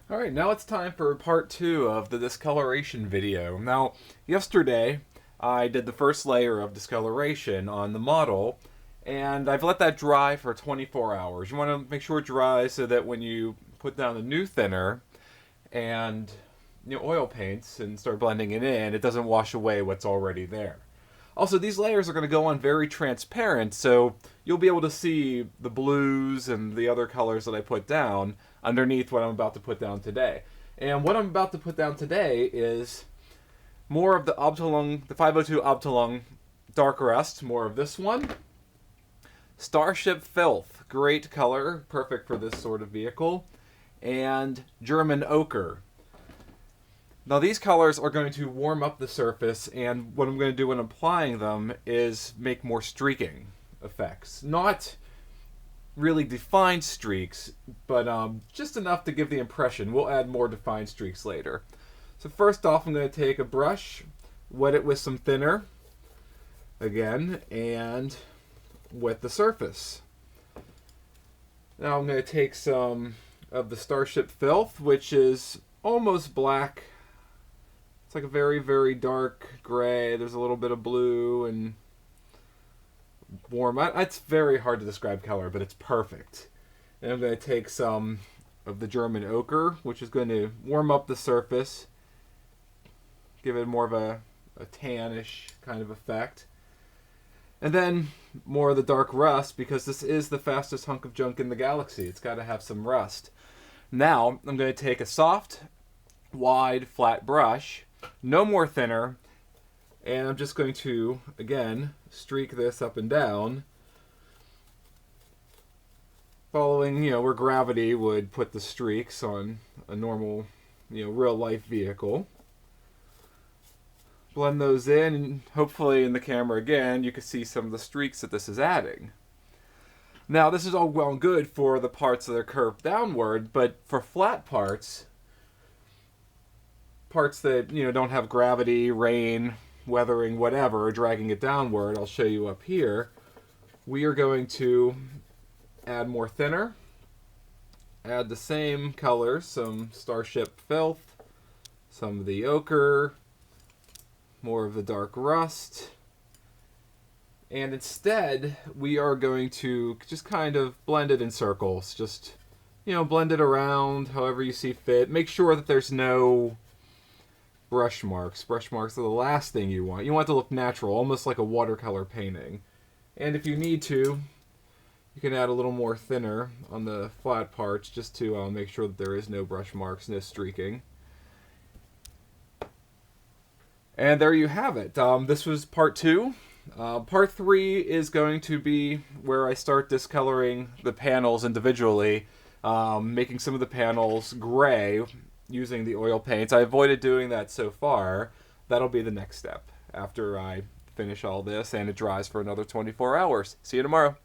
Alright, now it's time for part 2 of the discoloration video. Now, yesterday I did the first layer of discoloration on the model, and I've let that dry for 24 hours. You want to make sure it dries so that when you put down the new thinner and oil paints and start blending it in, it doesn't wash away what's already there. Also, these layers are going to go on very transparent, so you'll be able to see the blues and the other colors that I put down underneath what I'm about to put down today. And what I'm about to put down today is more of the Abteilung, the 502 Abteilung Dark Rust, more of this one. Starship Filth, great color, perfect for this sort of vehicle. And German Ochre. Now these colors are going to warm up the surface, and what I'm going to do when applying them is make more streaking effects. Not really defined streaks, but just enough to give the impression. We'll add more defined streaks later. So first off, I'm going to take a brush, wet it with some thinner, again, and wet the surface. Now I'm going to take some of the Starship Filth, which is almost black. It's like a very, very dark gray. There's a little bit of blue and warm. It's very hard to describe color, but it's perfect. And I'm going to take some of the German Ochre, which is going to warm up the surface, give it more of a tannish kind of effect. And then more of the Dark Rust, because this is the fastest hunk of junk in the galaxy. It's got to have some rust. Now, I'm going to take a soft, wide, flat brush, no more thinner, and I'm just going to, again, streak this up and down, following, where gravity would put the streaks on a normal, real-life vehicle. Blend those in, and hopefully in the camera again, you can see some of the streaks that this is adding. Now, this is all well and good for the parts that are curved downward, but for flat parts that, don't have gravity, rain, weathering, whatever, dragging it downward, I'll show you up here, we are going to add more thinner, add the same colors, some Starship Filth, some of the Ochre, more of the Dark Rust, and instead we are going to just kind of blend it in circles, just, blend it around however you see fit. Make sure that there's no brush marks. Brush marks are the last thing you want. You want it to look natural, almost like a watercolor painting. And if you need to, you can add a little more thinner on the flat parts just to make sure that there is no brush marks, no streaking. And there you have it. This was part 2. Part 3 is going to be where I start discoloring the panels individually, making some of the panels gray using the oil paints. I avoided doing that so far. That'll be the next step after I finish all this and it dries for another 24 hours. See you tomorrow.